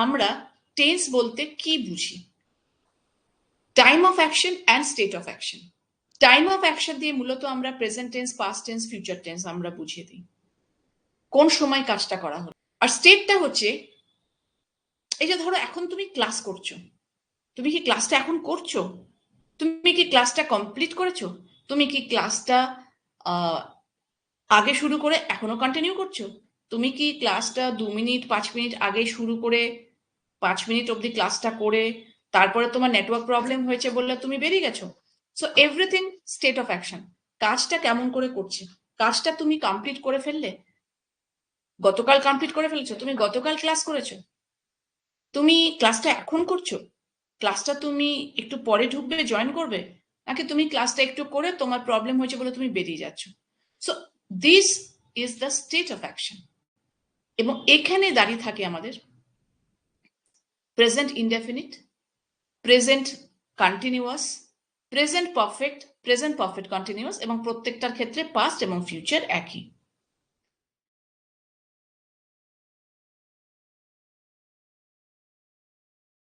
আমরা টেন্স বলতে কি বুঝি? Time of action and state of action. Time of action দিয়ে মূলত আমরা present tense, past tense, future tense আমরা বুঝিয়ে দিই, কোন সময় কাজটা করা হলো। আর স্টেটটা হচ্ছে, এই যে ধরো এখন তুমি ক্লাস করছো, তুমি কি ক্লাসটা এখন করছো? তুমি কি ক্লাসটা কমপ্লিট করেছো? তুমি কি ক্লাসটা আগে শুরু করে এখনো কন্টিনিউ করছো? তুমি কি ক্লাসটা 2 মিনিট 5 মিনিট আগে শুরু করে 5 মিনিট অব্দি ক্লাসটা করে তারপরে তোমার নেটওয়ার্ক প্রবলেম হয়েছে বললে তুমি বেরিয়ে গেছো? So everything state of action. কাজটা কেমন করে করছে? কাজটা তুমি কমপ্লিট করে ফেললে? গতকাল কমপ্লিট করে ফেলেছো? তুমি গতকাল ক্লাস করেছো? তুমি ক্লাসটা এখন করছো? ক্লাসটা তুমি একটু পরে ঢুকবে, জয়েন করবে, নাকি তুমি ক্লাসটা একটু করে তোমার প্রবলেম হয়েছে বলে তুমি বেরিয়ে যাচ্ছ? So this is the state of action. এবং এখানে দাঁড়িয়ে থাকে আমাদের present indefinite, present continuous, present perfect continuous, এবং প্রত্যেকটার ক্ষেত্রে পাস্ট এবং ফিউচার একই।